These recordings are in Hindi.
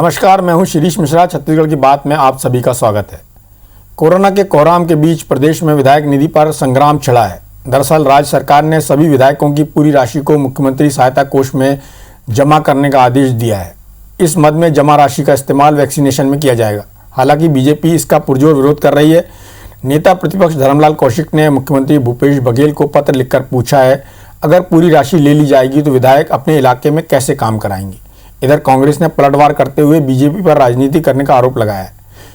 नमस्कार, मैं हूं शिरीष मिश्रा। छत्तीसगढ़ की बात में आप सभी का स्वागत है। कोरोना के कोहराम के बीच प्रदेश में विधायक निधि पर संग्राम छिड़ा है। दरअसल राज्य सरकार ने सभी विधायकों की पूरी राशि को मुख्यमंत्री सहायता कोष में जमा करने का आदेश दिया है। इस मद में जमा राशि का इस्तेमाल वैक्सीनेशन में किया जाएगा। हालांकि बीजेपी इसका पुरजोर विरोध कर रही है। नेता प्रतिपक्ष धर्मलाल कौशिक ने मुख्यमंत्री भूपेश बघेल को पत्र लिखकर पूछा है, अगर पूरी राशि ले ली जाएगी तो विधायक अपने इलाके में कैसे काम कराएंगे। इधर कांग्रेस ने पलटवार करते हुए बीजेपी पर राजनीति करने का आरोप लगाया है।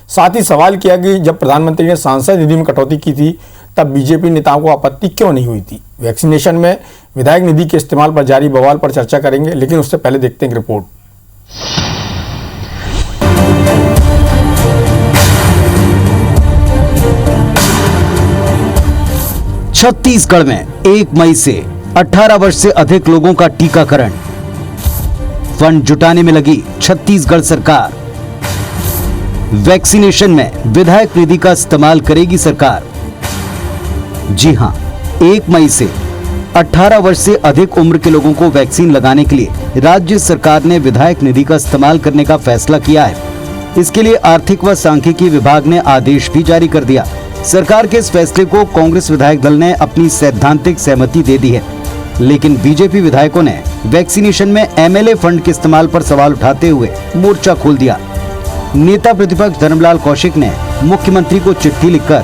साथ ही सवाल किया कि जब प्रधानमंत्री ने सांसद निधि में कटौती की थी तब बीजेपी नेताओं को आपत्ति क्यों नहीं हुई थी। वैक्सीनेशन में विधायक निधि के इस्तेमाल पर जारी बवाल पर चर्चा करेंगे, लेकिन उससे पहले देखते हैं रिपोर्ट। छत्तीसगढ़ में 1 मई से 18 वर्ष से अधिक लोगों का टीकाकरण। फंड जुटाने में लगी छत्तीसगढ़ सरकार। वैक्सीनेशन में विधायक निधि का इस्तेमाल करेगी सरकार। जी हां, 1 मई से 18 वर्ष से अधिक उम्र के लोगों को वैक्सीन लगाने के लिए राज्य सरकार ने विधायक निधि का इस्तेमाल करने का फैसला किया है। इसके लिए आर्थिक व सांख्यिकी विभाग ने आदेश भी जारी कर दिया। सरकार के इस फैसले को कांग्रेस विधायक दल ने अपनी सैद्धांतिक सहमति दे दी है, लेकिन बीजेपी विधायकों ने वैक्सीनेशन में एमएलए फंड के इस्तेमाल पर सवाल उठाते हुए मोर्चा खोल दिया। नेता प्रतिपक्ष धर्मलाल कौशिक ने मुख्यमंत्री को चिट्ठी लिखकर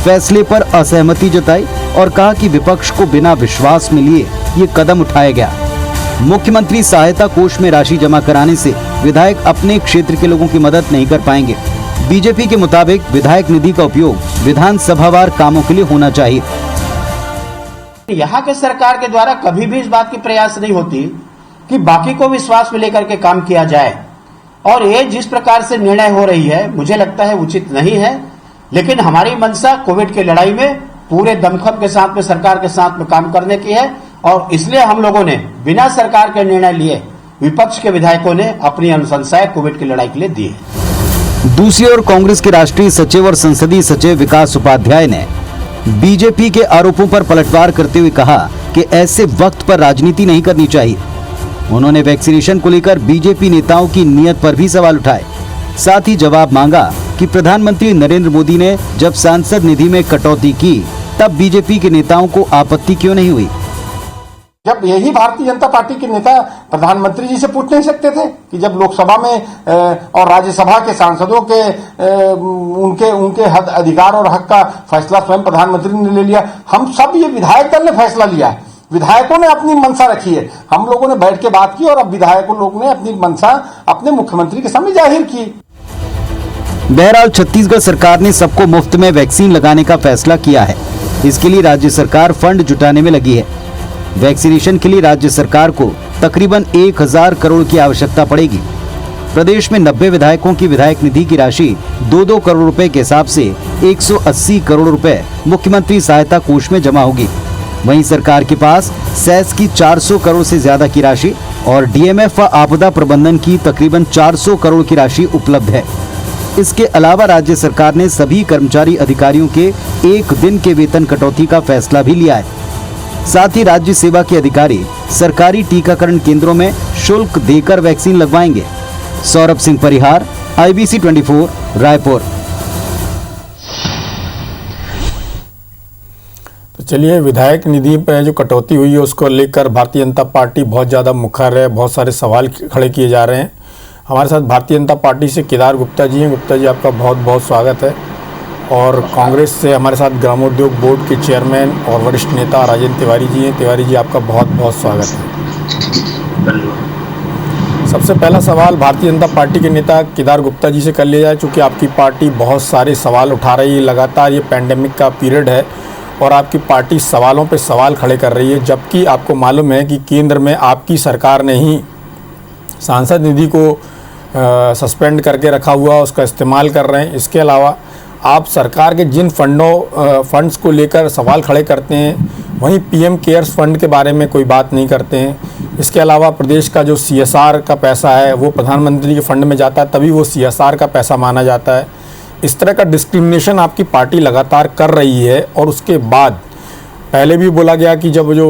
फैसले पर असहमति जताई और कहा कि विपक्ष को बिना विश्वास में लिए ये कदम उठाया गया। मुख्यमंत्री सहायता कोष में राशि जमा कराने से विधायक अपने क्षेत्र के लोगों की मदद नहीं कर पाएंगे। बीजेपी के मुताबिक विधायक निधि का उपयोग विधानसभावार कामों के लिए होना चाहिए। यहाँ के सरकार के द्वारा कभी भी इस बात की प्रयास नहीं होती कि बाकी को विश्वास में लेकर के काम किया जाए, और ये जिस प्रकार से निर्णय हो रही है मुझे लगता है उचित नहीं है। लेकिन हमारी मंशा कोविड की लड़ाई में पूरे दमखम के साथ में सरकार के साथ में काम करने की है, और इसलिए हम लोगों ने बिना सरकार के निर्णय लिए विपक्ष के विधायकों ने अपनी अनुशंसाएं कोविड की लड़ाई के लिए दी है। दूसरी ओर कांग्रेस के राष्ट्रीय सचिव और संसदीय सचिव विकास उपाध्याय ने बीजेपी के आरोपों पर पलटवार करते हुए कहा कि ऐसे वक्त पर राजनीति नहीं करनी चाहिए। उन्होंने वैक्सीनेशन को लेकर बीजेपी नेताओं की नीयत पर भी सवाल उठाए। साथ ही जवाब मांगा कि प्रधानमंत्री नरेंद्र मोदी ने जब सांसद निधि में कटौती की तब बीजेपी के नेताओं को आपत्ति क्यों नहीं हुई। जब यही भारतीय जनता पार्टी के नेता प्रधानमंत्री जी से पूछ नहीं सकते थे कि जब लोकसभा में और राज्यसभा के सांसदों के उनके हद अधिकार और हक का फैसला स्वयं प्रधानमंत्री ने ले लिया। हम सब ये विधायक दल ने फैसला लिया है, विधायकों ने अपनी मंशा रखी है, हम लोगों ने बैठ के बात की और अब विधायकों लोग ने अपनी मंशा अपने मुख्यमंत्री के सामने जाहिर की। बहरहाल छत्तीसगढ़ सरकार ने सबको मुफ्त में वैक्सीन लगाने का फैसला किया है। इसके लिए राज्य सरकार फंड जुटाने में लगी है। वैक्सीनेशन के लिए राज्य सरकार को तकरीबन 1000 करोड़ की आवश्यकता पड़ेगी। प्रदेश में 90 विधायकों की विधायक निधि की राशि 2-2 करोड़ रुपए के हिसाब से 180 करोड़ रुपए मुख्यमंत्री सहायता कोष में जमा होगी। वहीं सरकार के पास सेस की 400 करोड़ से ज्यादा की राशि और डीएमएफ व आपदा प्रबंधन की तकरीबन 400 करोड़ की राशि उपलब्ध है। इसके अलावा राज्य सरकार ने सभी कर्मचारी अधिकारियों के 1 दिन के वेतन कटौती का फैसला भी लिया है। साथ ही राज्य सेवा के अधिकारी सरकारी टीकाकरण केंद्रों में शुल्क देकर वैक्सीन लगवाएंगे। सौरभ सिंह परिहार, IBC 24, रायपुर। तो चलिए, विधायक निधि पर जो कटौती हुई है उसको लेकर भारतीय जनता पार्टी बहुत ज़्यादा मुखर है, बहुत सारे सवाल खड़े किए जा रहे हैं। हमारे साथ भारतीय जनता पार्टी से केदार गुप्ता जी हैं। गुप्ता जी, आपका बहुत बहुत स्वागत है। और कांग्रेस से हमारे साथ ग्रामोद्योग बोर्ड के चेयरमैन और वरिष्ठ नेता राजेंद्र तिवारी जी हैं। तिवारी जी, आपका बहुत बहुत स्वागत है। सबसे पहला सवाल भारतीय जनता पार्टी के नेता केदार गुप्ता जी से कर लिया जाए, चूँकि आपकी पार्टी बहुत सारे सवाल उठा रही है। लगातार ये पैंडेमिक का पीरियड है और आपकी पार्टी सवालों पे सवाल खड़े कर रही है, जबकि आपको मालूम है कि केंद्र में आपकी सरकार ने ही सांसद निधि को सस्पेंड करके रखा हुआ, उसका इस्तेमाल कर रहे हैं। इसके अलावा आप सरकार के जिन फंड्स को लेकर सवाल खड़े करते हैं, वहीं पीएम केयर्स फंड के बारे में कोई बात नहीं करते हैं। इसके अलावा प्रदेश का जो CSR का पैसा है वो प्रधानमंत्री के फंड में जाता है, तभी वो CSR का पैसा माना जाता है। इस तरह का डिस्क्रिमिनेशन आपकी पार्टी लगातार कर रही है और उसके बाद पहले भी बोला गया कि जब जो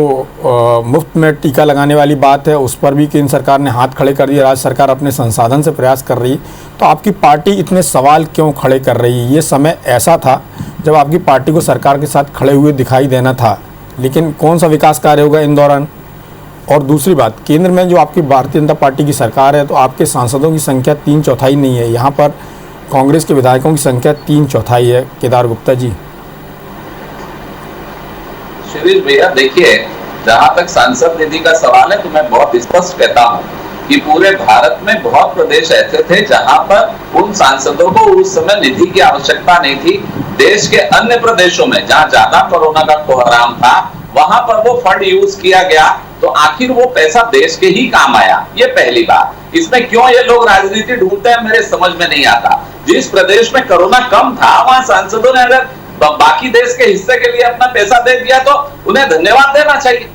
मुफ्त में टीका लगाने वाली बात है उस पर भी केंद्र सरकार ने हाथ खड़े कर दिए, राज्य सरकार अपने संसाधन से प्रयास कर रही है, तो आपकी पार्टी इतने सवाल क्यों खड़े कर रही है? ये समय ऐसा था जब आपकी पार्टी को सरकार के साथ खड़े हुए दिखाई देना था, लेकिन कौन सा विकास कार्य होगा इन दौरान? और दूसरी बात, केंद्र में जो आपकी भारतीय जनता पार्टी की सरकार है तो आपके सांसदों की संख्या 3/4 नहीं है, यहाँ पर कांग्रेस के विधायकों की संख्या 3/4 है। केदार गुप्ता जी। शिरीष भैया देखिए, जहां तक सांसद निधि का सवाल है तो मैं बहुत स्पष्ट कहता हूं कि पूरे भारत में बहुत प्रदेश ऐसे थे जहां पर उन सांसदों को उस समय निधि की आवश्यकता नहीं थी। देश के अन्य प्रदेशों में जहां ज्यादा कोरोना का कोहराम था वहां पर वो फंड यूज किया गया, तो आखिर वो पैसा देश के ही काम आया। ये पहली बात। इसमें क्यों ये लोग राजनीति ढूंढते हैं मेरे समझ में नहीं आता। जिस प्रदेश में कोरोना कम था वहां सांसदों ने अगर बाकी देश के हिस्से के लिए अपना पैसा दे दिया तो उन्हें धन्यवाद देना चाहिए।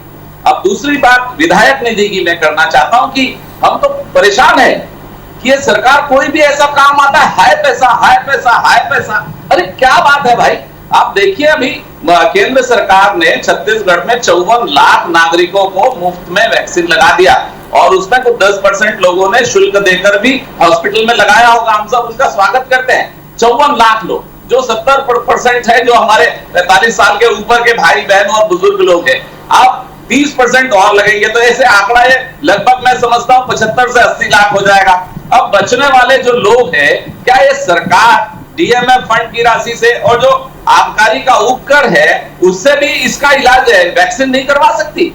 अब दूसरी बात विधायक निधि की मैं करना चाहता हूं कि हम तो परेशान है कि ये सरकार कोई भी ऐसा काम आता है, हाय पैसा हाय पैसा हाय पैसा। अरे क्या बात है भाई, आप देखिए अभी केंद्र सरकार ने छत्तीसगढ़ में 54 लाख नागरिकों को मुफ्त में वैक्सीन लगा दिया और उसमें कुछ 10% लोगों ने शुल्क देकर भी हॉस्पिटल में लगाया होगा। हम सब उसका स्वागत करते हैं। 54 लाख लोग, जो 70% है जो हमारे 45 साल के ऊपर के भाई बहन और बुजुर्ग लोग हैं। आप 30% और लगेंगे तो ऐसे आंकड़ा ये लगभग मैं समझता हूं 75 से 80 लाख हो जाएगा। अब बचने वाले जो लोग हैं, क्या ये सरकार डीएमएफ फंड की राशि से और जो आबकारी का उपकर है उससे भी इसका इलाज है, वैक्सीन नहीं करवा सकती?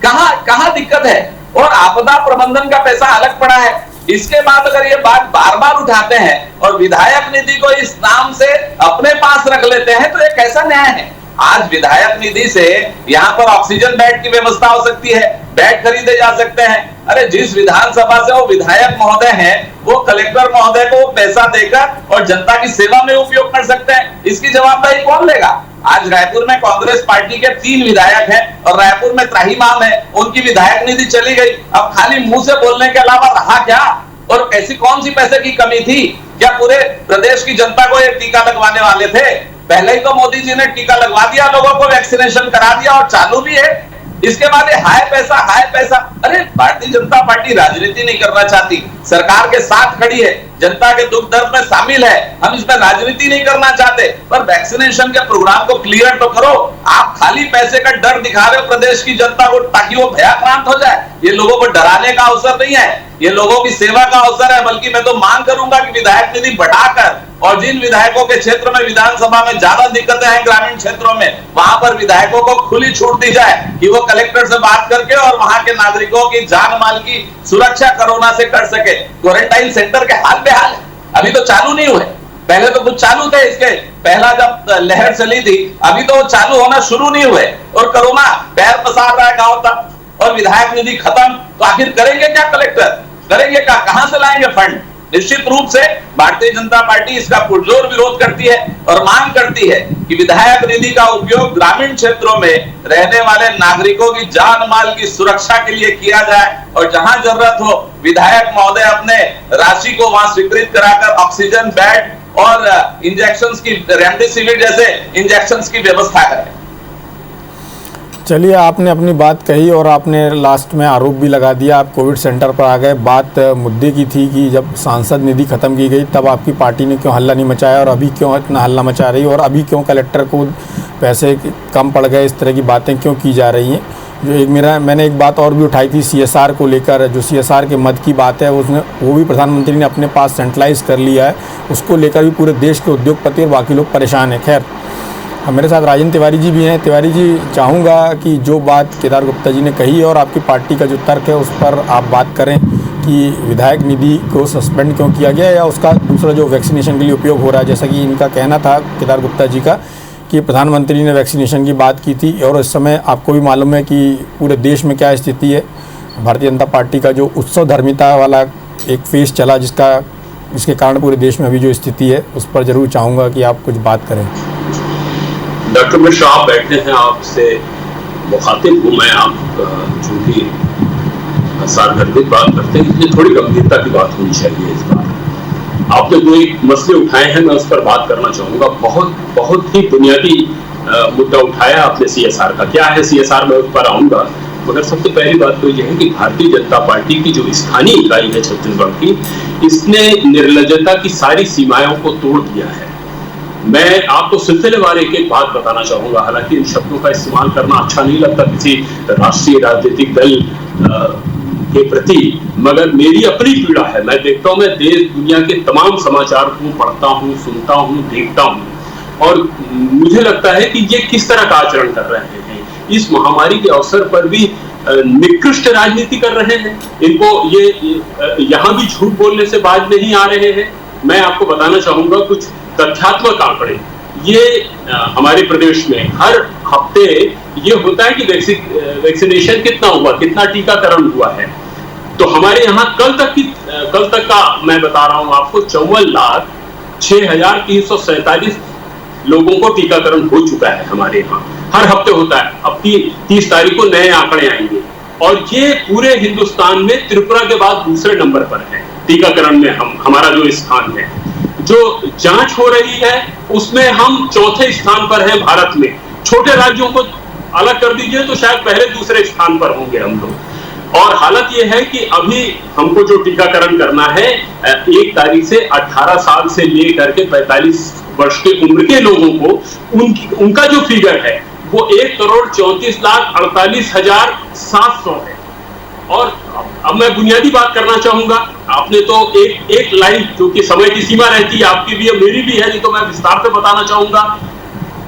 कहां दिक्कत है? और आपदा प्रबंधन का पैसा अलग पड़ा है। इसके बाद अगर ये बात बार बार उठाते हैं और विधायक निधि को इस नाम से अपने पास रख लेते हैं तो ये कैसा न्याय है? आज विधायक निधि से यहाँ पर ऑक्सीजन बेड की व्यवस्था हो सकती है, बेड खरीदे जा सकते हैं। अरे जिस विधानसभा से वो विधायक महोदय हैं वो कलेक्टर महोदय को पैसा देकर और जनता की सेवा में उपयोग कर सकते हैं। इसकी जवाबदारी कौन लेगा? आज रायपुर में कांग्रेस पार्टी के 3 विधायक हैं और रायपुर में त्राहिमाम है, उनकी विधायक निधि चली गई। अब खाली मुंह से बोलने के अलावा रहा क्या? और ऐसी कौन सी पैसे की कमी थी? क्या पूरे प्रदेश की जनता को एक टीका लगवाने वाले थे? पहले ही तो मोदी जी ने टीका लगवा दिया, लोगों को वैक्सीनेशन करा दिया और चालू भी है। इसके बाद ये हाय पैसा हाय पैसा। अरे भारतीय जनता पार्टी राजनीति नहीं करना चाहती, सरकार के साथ खड़ी है, जनता के दुख दर्द में शामिल है। हम इसमें राजनीति नहीं करना चाहते, पर वैक्सीनेशन के प्रोग्राम को क्लियर तो करो। आप खाली पैसे का डर दिखा रहे हो प्रदेश की जनता को ताकि वो भयाक्रांत हो जाए। ये लोगों को डराने का अवसर नहीं है, ये लोगों की सेवा का अवसर है। बल्कि मैं तो मांग करूंगा कि विधायक निधि बढ़ाकर और जिन विधायकों के क्षेत्र में विधानसभा में ज्यादा दिक्कतें हैं ग्रामीण क्षेत्रों में, वहां पर विधायकों को खुली छूट दी जाए कि वो कलेक्टर से बात करके और वहां के नागरिकों की जान माल की सुरक्षा कोरोना से कर सके। क्वारंटाइन सेंटर के हाल बेहाल है, अभी तो चालू नहीं हुए। पहले तो कुछ चालू थे, इसके पहला जब लहर चली थी अभी तो चालू होना शुरू नहीं हुए और कोरोना पैर पसार रहा है गांव तक और विधायक निधि खत्म। तो आखिर करेंगे क्या कलेक्टर? करेंगे क्या? कहां से लाएंगे फंड? निश्चित रूप से भारतीय जनता पार्टी इसका पुरजोर विरोध करती है और मांग करती है कि विधायक निधि का उपयोग ग्रामीण क्षेत्रों में रहने वाले नागरिकों की जान माल की सुरक्षा के लिए किया जाए और जहां जरूरत हो विधायक महोदय अपने राशि को वहां स्वीकृत कराकर ऑक्सीजन बेड और इंजेक्शंस की, रेमडेसिविर जैसे इंजेक्शंस की व्यवस्था करें। चलिए, आपने अपनी बात कही और आपने लास्ट में आरोप भी लगा दिया, आप कोविड सेंटर पर आ गए। बात मुद्दे की थी कि जब सांसद निधि खत्म की गई तब आपकी पार्टी ने क्यों हल्ला नहीं मचाया और अभी क्यों इतना हल्ला मचा रही है और अभी क्यों कलेक्टर को पैसे कम पड़ गए, इस तरह की बातें क्यों की जा रही हैं। जो मैंने एक बात और भी उठाई थी CSR को लेकर, जो CSR के मद की बात है वो भी प्रधानमंत्री ने अपने पास सेंट्रलाइज कर लिया है। उसको लेकर भी पूरे देश के उद्योगपति और बाकी लोग परेशान हैं। खैर, मेरे साथ राजन तिवारी जी भी हैं। तिवारी जी, चाहूँगा कि जो बात केदार गुप्ता जी ने कही और आपकी पार्टी का जो तर्क है उस पर आप बात करें कि विधायक निधि को सस्पेंड क्यों किया गया या उसका दूसरा जो वैक्सीनेशन के लिए उपयोग हो रहा है। जैसा कि इनका कहना था केदार गुप्ता जी का कि प्रधानमंत्री ने वैक्सीनेशन की बात की थी और इस समय आपको भी मालूम है कि पूरे देश में क्या स्थिति है। भारतीय जनता पार्टी का जो उत्सव धर्मिता वाला एक फेज चला जिसके कारण पूरे देश में अभी जो स्थिति है उस पर जरूर चाहूँगा कि आप कुछ बात करें। डॉक्टर मिश्रा, आप बैठे हैं, आपसे मुखातिब हूँ मैं। आप चूंकि सार्वजनिक बात करते हैं इसलिए थोड़ी गंभीरता की बात होनी चाहिए इस बार। आपने कोई मसले उठाए हैं, मैं उस पर बात करना चाहूँगा। बहुत ही बुनियादी मुद्दा उठाया आपने CSR का। क्या है CSR, मैं उस पर आऊंगा, मगर सबसे पहली बात तो यह है कि भारतीय जनता पार्टी की जो स्थानीय इकाई है छत्तीसगढ़ की, इसने निर्लज्जता की सारी सीमाओं को तोड़ दिया है। मैं आपको सिलसिलेवार एक बात बताना चाहूंगा, हालांकि इन शब्दों का इस्तेमाल करना अच्छा नहीं लगता किसी राष्ट्रीय राजनीतिक दल के प्रति, मगर मेरी अपनी पीड़ा है। मैं देखता हूं, मैं देश दुनिया के तमाम समाचार को पढ़ता हूं, सुनता हूं, देखता हूं, और मुझे लगता है कि ये किस तरह का आचरण कर रहे हैं। इस महामारी के अवसर पर भी निकृष्ट राजनीति कर रहे हैं। इनको ये यहाँ भी झूठ बोलने से बाज नहीं आ रहे हैं। मैं आपको बताना चाहूंगा कुछ तथ्यात्मक आंकड़े। ये हमारे प्रदेश में हर हफ्ते ये होता है कि वैक्सीनेशन कितना हुआ, कितना टीकाकरण हुआ है। तो हमारे यहाँ कल तक का मैं बता रहा हूं आपको, 54,06,347 लोगों को टीकाकरण हो चुका है हमारे यहाँ। हर हफ्ते होता है। अब 30 तारीख को नए आंकड़े आएंगे, और ये पूरे हिंदुस्तान में त्रिपुरा के बाद दूसरे नंबर पर है टीकाकरण में। हमारा जो स्थान है, जो जांच हो रही है, उसमें हम चौथे स्थान पर हैं भारत में। छोटे राज्यों को अलग कर दीजिए तो शायद पहले दूसरे स्थान पर होंगे हम लोग। और हालत यह है कि अभी हमको जो टीकाकरण करना है, 1 तारीख से 18 साल से लेकर के 45 वर्ष के उम्र के लोगों को, उनका जो फिगर है वो 1,34,48,700 है। और अब मैं बुनियादी बात करना चाहूंगा। आपने तो एक लाइन, जो कि समय की सीमा रहती है, आपकी भी है, मेरी भी है, नहीं तो मैं विस्तार से बताना चाहूंगा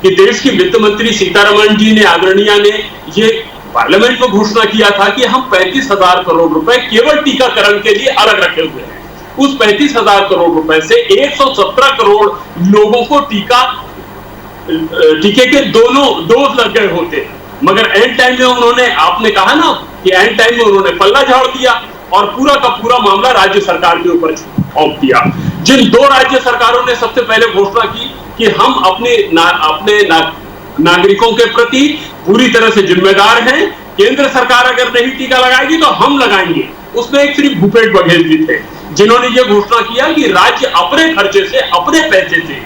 कि देश की वित्त मंत्री सीतारमण जी ने, आदरणीय ने, ये पार्लियामेंट में घोषणा किया था कि हम 35,000 करोड़ रुपए केवल टीकाकरण के लिए अलग रखे हुए हैं। उस 35,000 करोड़ रुपए से 117 करोड़ लोगों को टीके के दोनों डोज लग गए होते, मगर एंड टाइम में उन्होंने, आपने कहा ना कि एंड टाइम में उन्होंने पल्ला झाड़ दिया और पूरा का पूरा मामला राज्य सरकार के ऊपर सौंप दिया। जिन 2 राज्य सरकारों ने सबसे पहले घोषणा की कि हम अपने नागरिकों के प्रति पूरी तरह से जिम्मेदार हैं, केंद्र सरकार अगर नहीं टीका लगाएगी तो हम लगाएंगे, उसमें एक श्री भूपेश बघेल जी थे, जिन्होंने ये घोषणा किया कि राज्य अपने खर्चे से, अपने पैसे से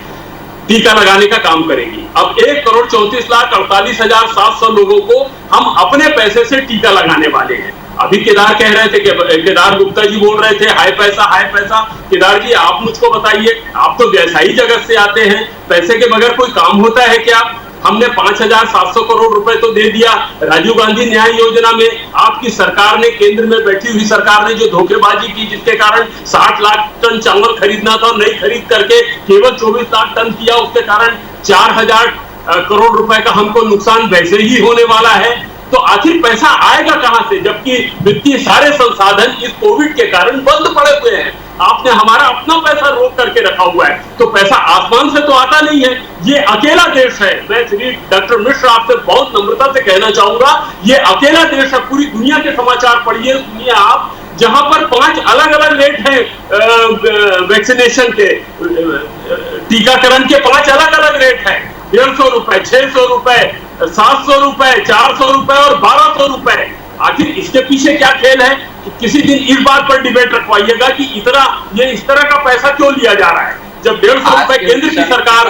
टीका लगाने का काम करेगी। अब 1,34,48,700 लोगों को हम अपने पैसे से टीका लगाने वाले हैं। अभी केदार कह रहे थे, केदार गुप्ता जी बोल रहे थे हाई पैसा, हाई पैसा। केदार जी, आप मुझको बताइए, आप तो व्यवसायी जगत से आते हैं, पैसे के बगैर कोई काम होता है क्या? हमने 5,700 करोड़ रुपए तो दे दिया राजीव गांधी न्याय योजना में। आपकी सरकार ने, केंद्र में बैठी हुई सरकार ने जो धोखेबाजी की, जिसके कारण 60 लाख टन चावल खरीदना था, नहीं खरीद करके केवल 24 लाख टन किया, उसके कारण 4,000 करोड़ रुपए का हमको नुकसान वैसे ही होने वाला है। तो आखिर पैसा आएगा कहां से, जबकि वित्तीय सारे संसाधन इस कोविड के कारण बंद पड़े हुए हैं। आपने हमारा अपना पैसा रोक करके रखा हुआ है, तो पैसा आसमान से तो आता नहीं है। ये अकेला देश है। मैं श्री डॉक्टर मिश्र आपसे बहुत नम्रता से कहना चाहूंगा, ये अकेला देश है। पूरी दुनिया के समाचार पढ़िए, सुनिए आप, जहां पर 5 अलग-अलग रेट हैं वैक्सीनेशन के, टीकाकरण के 5 अलग-अलग रेट हैं। 150 रुपए, 600 रुपए, 700 रुपए, 400 रुपए और 1200 रुपए। आखिर इसके पीछे क्या खेल है? किसी दिन इस बात पर डिबेट रखवाइएगा कि इस तरह का पैसा क्यों लिया जा रहा है, जब 150 रुपए केंद्र की सरकार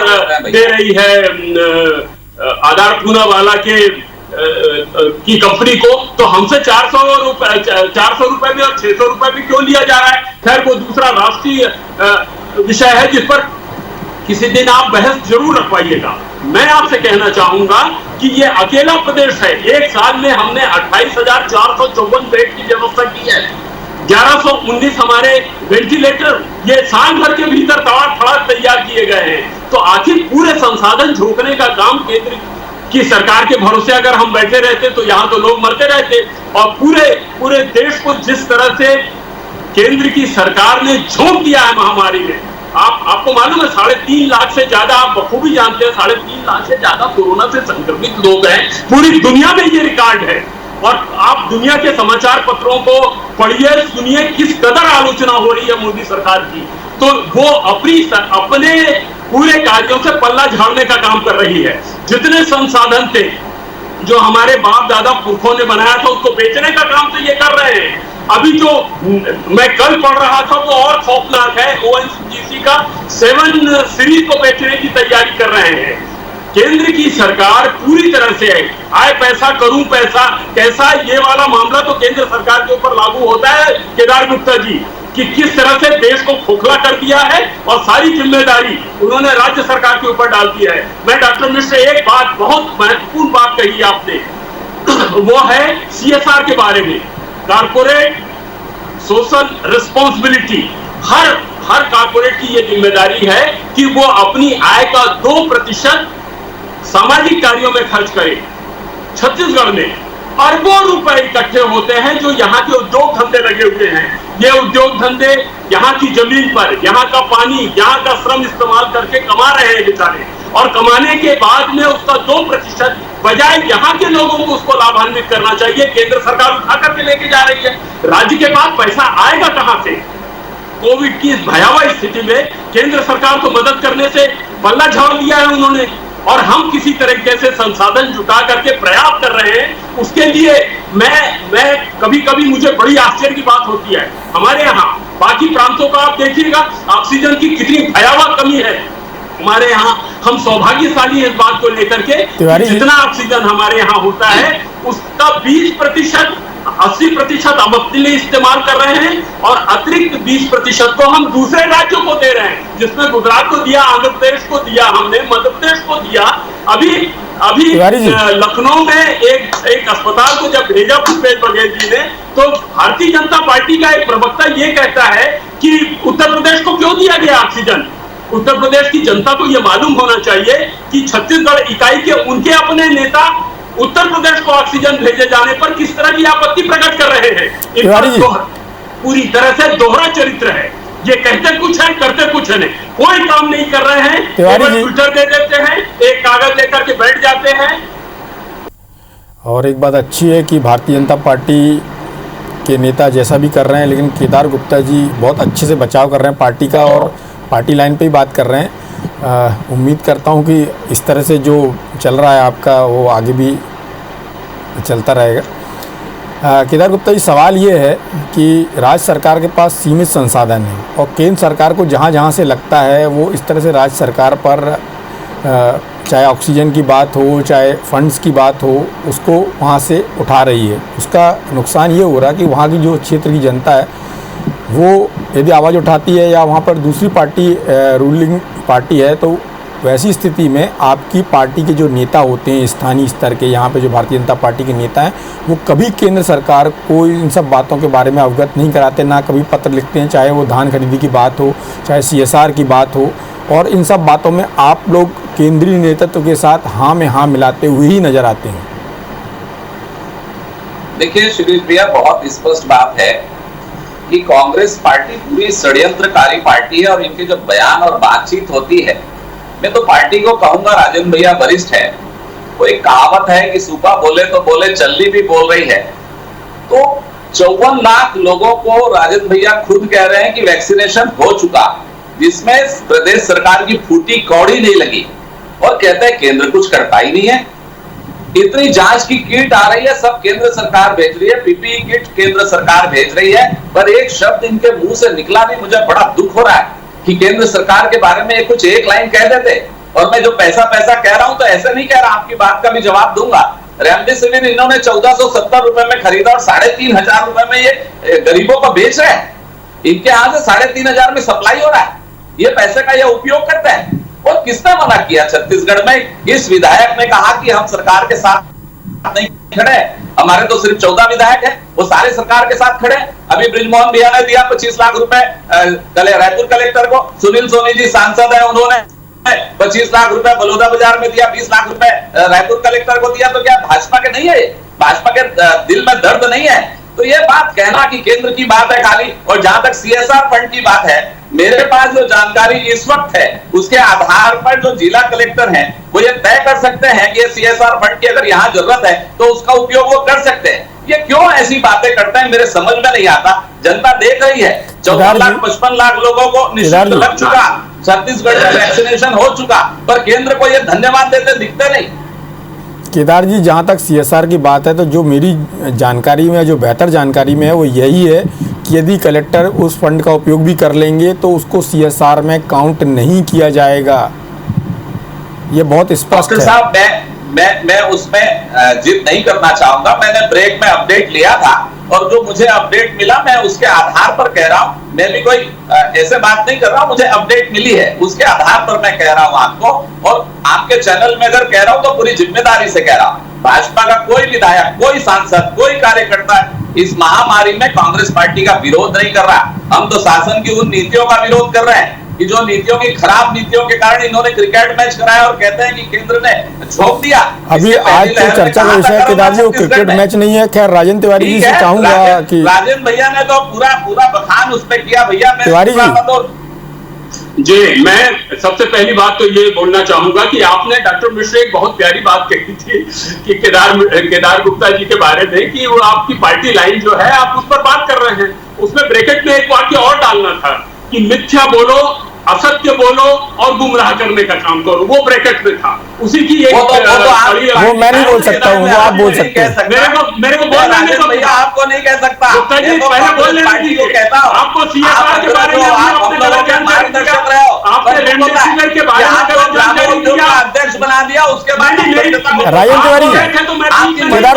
दे रही है आधार पूनावाला की कंपनी को, तो हमसे 400 रुपए में और 600 रुपए भी क्यों लिया जा रहा है? खैर, वो दूसरा राष्ट्रीय विषय है जिस पर किसी दिन आप बहस जरूर रखवाइएगा। मैं आपसे कहना चाहूंगा कि ये अकेला प्रदेश है। 1 साल में हमने 28,454 बेड की व्यवस्था की है, 1119 हमारे वेंटिलेटर ये साल भर के भीतर तड़ाक तैयार किए गए हैं। तो आखिर पूरे संसाधन झोंकने का काम केंद्र की सरकार के भरोसे अगर हम बैठे रहते तो यहाँ तो लोग मरते रहते। और पूरे देश को जिस तरह से केंद्र की सरकार ने झोंक दिया है महामारी में, आपको मालूम है 3.5 लाख से ज्यादा, आप बखूबी जानते हैं, 3.5 लाख से ज्यादा कोरोना से संक्रमित लोग हैं। पूरी दुनिया में ये रिकॉर्ड है। और आप दुनिया के समाचार पत्रों को पढ़िए, सुनिए, किस कदर आलोचना हो रही है मोदी सरकार की। तो वो अपने पूरे कार्यों से पल्ला झाड़ने का काम कर रही है। जितने संसाधन थे जो हमारे बाप दादा पुरखों ने बनाया था, उसको बेचने का काम तो ये कर रहे हैं। अभी जो मैं कल पढ़ रहा था वो और खौफनाक है, ONGC का 7 सीरीज को बेचने की तैयारी कर रहे हैं। केंद्र की सरकार पूरी तरह से आए पैसा करूं पैसा कैसा, ये वाला मामला तो केंद्र सरकार के ऊपर लागू होता है केदार गुप्ता जी, कि किस तरह से देश को खोखला कर दिया है और सारी जिम्मेदारी उन्होंने राज्य सरकार के ऊपर डाल दिया है। मैं डॉक्टर मिश्र एक बात, बहुत महत्वपूर्ण बात कही आपने, वो है CSR के बारे में, कारपोरेट सोशल रिस्पॉन्सिबिलिटी। हर कारपोरेट की ये जिम्मेदारी है कि वो अपनी आय का 2% सामाजिक कार्यों में खर्च करे। छत्तीसगढ़ में अरबों रुपए इकट्ठे होते हैं जो यहाँ के उद्योग धंधे लगे हुए हैं। ये उद्योग धंधे यहाँ की जमीन पर, यहाँ का पानी, यहाँ का श्रम इस्तेमाल करके कमा रहे हैं बेचारे, और कमाने के बाद में उसका 2% बजाय यहाँ के लोगों को उसको लाभान्वित करना चाहिए, केंद्र सरकार उठा करके लेके जा रही है। राज्य के पास पैसा आएगा कहां से? कोविड की इस भयावह स्थिति में केंद्र सरकार को मदद करने से पल्ला झाड़ दिया है उन्होंने, और हम किसी तरीके से संसाधन जुटा करके प्रयास कर रहे हैं। उसके लिए मैं कभी कभी मुझे बड़ी आश्चर्य की बात होती है, हमारे यहाँ बाकी प्रांतों का आप देखिएगा ऑक्सीजन की कितनी भयावह कमी है। हमारे यहाँ हम सौभाग्यशाली इस बात को लेकर के, जितना ऑक्सीजन हमारे यहाँ होता है उसका 20%, 80% हम अपने लिए इस्तेमाल कर रहे हैं, और अतिरिक्त 20% को हम दूसरे राज्यों को दे रहे हैं, जिसमें गुजरात को दिया, आंध्र प्रदेश को दिया, हमने मध्य प्रदेश को दिया। अभी लखनऊ में एक अस्पताल को जब भेजा भूपेश बघेल जी ने, तो भारतीय जनता पार्टी का एक प्रवक्ता ये कहता है कि उत्तर प्रदेश को क्यों दिया गया ऑक्सीजन। उत्तर प्रदेश की जनता को यह मालूम होना चाहिए कि छत्तीसगढ़ इकाई के उनके अपने नेता उत्तर प्रदेश को ऑक्सीजन भेजे जाने पर किस तरह की आपत्ति प्रकट कर रहे हैं। पूरी तरह से दोहरा चरित्र है, ये कहते कुछ है करते कुछ है, नहीं कोई काम नहीं कर रहे हैं, ट्विटर दे देते हैं, एक कागज लेकर के बैठ जाते हैं। और एक बात अच्छी है कि भारतीय जनता पार्टी के नेता जैसा भी कर रहे हैं, लेकिन केदार गुप्ता जी बहुत अच्छे से बचाव कर रहे हैं पार्टी का, और पार्टी लाइन पे ही बात कर रहे हैं। उम्मीद करता हूं कि इस तरह से जो चल रहा है आपका वो आगे भी चलता रहेगा। केदार गुप्ता जी, सवाल ये है कि राज्य सरकार के पास सीमित संसाधन है, और केंद्र सरकार को जहां जहां से लगता है वो इस तरह से राज्य सरकार पर चाहे ऑक्सीजन की बात हो, चाहे फंड्स की बात हो, उसको वहां से उठा रही है। उसका नुकसान ये हो रहा है कि वहाँ की जो क्षेत्र की जनता है वो यदि आवाज़ उठाती है या वहाँ पर दूसरी पार्टी रूलिंग पार्टी है, तो वैसी स्थिति में आपकी पार्टी के जो नेता होते हैं स्थानीय स्तर के, यहाँ पे जो भारतीय जनता पार्टी के नेता हैं, वो कभी केंद्र सरकार को इन सब बातों के बारे में अवगत नहीं कराते, ना कभी पत्र लिखते हैं, चाहे वो धान खरीदी की बात हो, चाहे CSR की बात हो, और इन सब बातों में आप लोग केंद्रीय नेतृत्व के साथ हाँ में हाँ मिलाते हुए ही नजर आते हैं। देखिए शिरीष भैया, बहुत स्पष्ट बात है कि कांग्रेस पार्टी पूरी षड्यंत्रकारी पार्टी है, और इनके जो बयान और बातचीत होती है, मैं तो पार्टी को कहूंगा, राजेंद्र भैया वरिष्ठ है, वो एक कहावत है कि सूपा बोले तो बोले, चल्ली भी बोल रही है। तो 54 लाख लोगों को राजेंद्र भैया खुद कह रहे हैं कि वैक्सीनेशन हो चुका, जिसमें प्रदेश सरकार की फूटी कौड़ी नहीं लगी, और कहते हैं केंद्र कुछ करता ही नहीं है। इतनी जांच की किट आ रही है, सब केंद्र सरकार भेज रही है, PPE किट केंद्र सरकार भेज रही है, पर एक शब्द इनके मुंह से निकला नहीं। मुझे बड़ा दुख हो रहा है कि केंद्र सरकार के बारे में कुछ एक लाइन कह देते, और मैं जो पैसा कह रहा हूं तो ऐसे नहीं कह रहा, आपकी बात का भी जवाब दूंगा। रेमडेसिविर इन्होंने 1470 रुपए में खरीदा और 3500 रुपए में ये गरीबों को बेच रहे हैं। इनके यहां से 3500 में सप्लाई हो रहा है, ये पैसे का ये उपयोग करते हैं। और किसने मना किया? छत्तीसगढ़ में इस विधायक ने कहा कि हम सरकार के साथ नहीं खड़े, हमारे तो सिर्फ 14 विधायक हैं, वो सारे सरकार के साथ खड़े। अभी ब्रिजमोहन भैया ने दिया 25 लाख रुपए रायपुर कलेक्टर को, सुनील सोनी जी सांसद है, उन्होंने 25 लाख रुपए बलौदा बाजार में दिया, 20 लाख रुपए रायपुर कलेक्टर को दिया। तो क्या भाजपा के नहीं है? भाजपा के दिल में दर्द नहीं है? तो ये बात कहना कि केंद्र की बात है खाली। और जहां तक CSR फंड की बात है, मेरे पास जो जानकारी इस वक्त है उसके आधार पर जो जिला कलेक्टर हैं वो ये तय कर सकते हैं कि CSR फंड की अगर यहाँ जरूरत है तो उसका उपयोग वो कर सकते हैं। ये क्यों ऐसी बातें करते हैं मेरे समझ में नहीं आता। जनता देख रही है, 14,55 लाख लोगों को निःशुल्क लग चुका, छत्तीसगढ़ में वैक्सीनेशन हो चुका, पर केंद्र को ये धन्यवाद देते दिखते नहीं। केदार जी, जहाँ तक CSR की बात है तो जो मेरी जानकारी में, जो बेहतर जानकारी में है वो यही है कि यदि कलेक्टर उस फंड का उपयोग भी कर लेंगे तो उसको CSR में काउंट नहीं किया जाएगा। ये बहुत स्पष्ट डॉक्टर है। साहब, मैं उसमें जिद नहीं करना चाहूंगा। मैंने ब्रेक में अपडेट लिया था और जो मुझे अपडेट मिला मैं उसके आधार पर कह रहा हूं। मैं भी कोई ऐसे बात नहीं कर रहा हूं, मुझे अपडेट मिली है उसके आधार पर मैं कह रहा हूं आपको। और आपके चैनल में अगर कह रहा हूं तो पूरी जिम्मेदारी से कह रहा हूं। भाजपा का कोई विधायक, कोई सांसद, कोई कार्यकर्ता इस महामारी में कांग्रेस पार्टी का विरोध नहीं कर रहा। हम तो शासन की उन नीतियों का विरोध कर रहे हैं कि जो नीतियों की खराब नीतियों के कारण इन्होंने क्रिकेट मैच कराया और कहते हैं कि केंद्र ने झोंक दिया। अभी आज की चर्चा का विषय केदार जी वो क्रिकेट मैच नहीं है। खैर राजेंद्र तिवारी जी से चाहूंगा कि राजेंद्र भैया ने तो पूरा बखान उस पे किया। भैया तिवारी जी, मैं सबसे पहली बात तो ये बोलना चाहूंगा कि आपने डॉक्टर मिश्र एक बहुत प्यारी बात कही थी कि केदार गुप्ता जी के बारे में कि वो आपकी पार्टी लाइन जो है आप उस पर बात कर रहे हैं। उसमें ब्रैकेट में एक वाक्य और डालना था कि मिथ्या बोलो, असत्य बोलो और गुमराह करने का काम करो, वो ब्रैकेट में था। उसी की एक वो मैं नहीं बोल सकता हूँ, वो आप बोल सकते हैं। मेरे को बोलना नहीं तो भैया आपको नहीं कह सकता। गुप्ता जी पहले बोलने दीजिए। आपको सीएसआर के बारे में आपने रेमडेसिविर के बारे में जानकारी दिया, अध्यक्ष बना दिया, उसके बाद राजेंद्र तिवारी केदार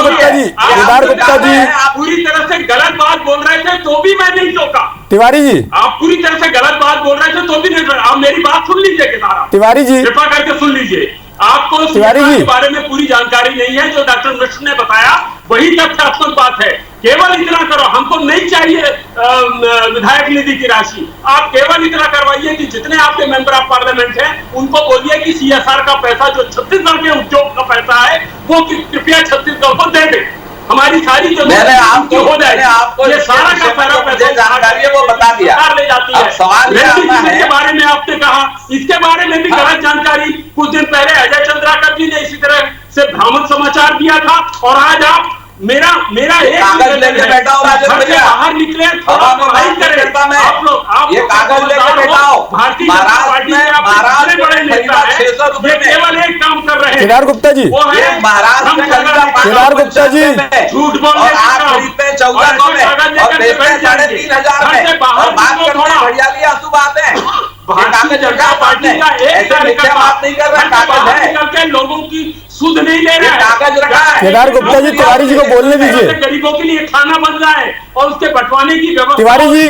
गुप्ता जी पूरी तरह से गलत बात बोल रहे थे तो भी मैं नहीं टोका। तिवारी जी आप पूरी तरह से गलत बात बोल रहे थे तो भी नहीं। आप मेरी बात सुन लीजिए केदार, तिवारी जी कृपा करके सुन लीजिए। आपको तिवारी जी के बारे में पूरी जानकारी नहीं है। जो डॉक्टर मिश्र ने बताया वही तथ्यात्मक बात है। केवल इतना करो, हमको नहीं चाहिए विधायक निधि की राशि। आप केवल इतना करवाइए कि जितने आपके मेंबर ऑफ पार्लियामेंट हैं उनको बोलिए कि सीएसआर का पैसा जो छत्तीसगढ़ के उद्योग का पैसा है वो कृपया छत्तीसगढ़ को दे दे। हमारी सारी जो हो जाएगी, ये सारा का सारा पैसा जानकारी है वो बता दिया। ले जाती है। सवाल के बारे में आपने कहा, इसके बारे में भी गलत जानकारी कुछ दिन पहले अजय चंद्राकर जी ने इसी तरह से भ्रामक समाचार दिया था। और आज आप मेरा एक कागज लेके बैठा हो राजेंद्र भैया, बाहर निकले, थोड़ा पढ़ाई करें आप लोग। आप ये कागज लेके बैठा हो। भारतीय जनता पार्टी के आप बड़े नेता हैं, ये केवल एक काम कर रहे हैं। केदार गुप्ता जी, केदार गुप्ता जी झूठ बोल और आप खरीदते हैं 1400 में और बेचते हैं 3500 में और बात करते हैं हरियाली आंसू बात है। भारतीय जनता पार्टी का एक कार्यकर्ता बात नहीं कर रहा, कागज है करके लोगों की सुध नहीं ले रहा है। कागज रखा है। केदार गुप्ता जी तिवारी जी को बोलने दीजिए। गरीबों के लिए खाना बन रहा है और उसके बंटवारे की व्यवस्था तिवारी जी,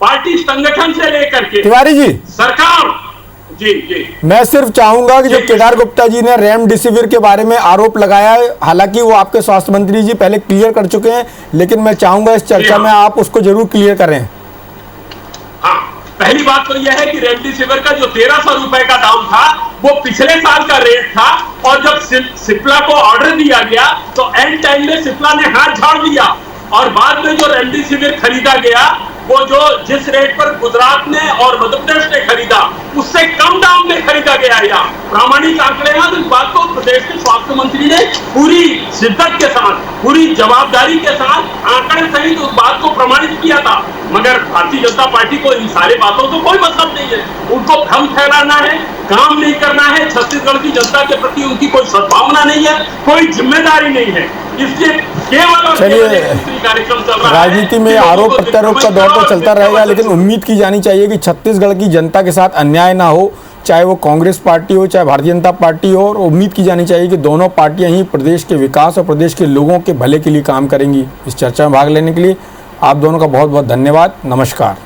पार्टी संगठन से लेकर के तिवारी जी सरकार। जी जी, मैं सिर्फ चाहूंगा कि जो केदार गुप्ता जी ने रेमडेसिविर के बारे में आरोप लगाया है, हालांकि वो आपके स्वास्थ्य मंत्री जी पहले क्लियर कर चुके हैं, लेकिन मैं चाहूंगा इस चर्चा में आप उसको जरूर क्लियर करें। हाँ, पहली बात तो यह है कि रेमडेसिविर का जो 1300 रुपए का दाम था वो पिछले साल का रेट था। और जब सिप्ला को ऑर्डर दिया गया तो एंड टाइम में सिप्ला ने हाथ झाड़ दिया और बाद में जो रेमडेसिविर खरीदा गया वो जो जिस रेट पर गुजरात ने और मध्य प्रदेश ने खरीदा उससे कम दाम में खरीदा गया। या प्रामाणिक आंकड़े हैं। तो इस बात को प्रदेश के स्वास्थ्य मंत्री ने पूरी शिद्दत के साथ, पूरी जवाबदारी के साथ आंकड़े सहित उस बात को प्रमाणित किया था। मगर भारतीय जनता पार्टी को इन सारे बातों से कोई मतलब नहीं है। उनको भ्रम फैलाना है, काम नहीं करना है। छत्तीसगढ़ की जनता के प्रति उनकी कोई सद्भावना नहीं है, कोई जिम्मेदारी नहीं है। इसलिए केवल कार्यक्रम चल रहा है। राजनीति में आरोप प्रत्यारोप का दौर तो चलता रहेगा, लेकिन उम्मीद की जानी चाहिए कि छत्तीसगढ़ की जनता के साथ अन्याय ना हो, चाहे वो कांग्रेस पार्टी हो चाहे भारतीय जनता पार्टी हो। और उम्मीद की जानी चाहिए कि दोनों पार्टियां ही प्रदेश के विकास और प्रदेश के लोगों के भले के लिए काम करेंगी। इस चर्चा में भाग लेने के लिए आप दोनों का बहुत बहुत धन्यवाद। नमस्कार।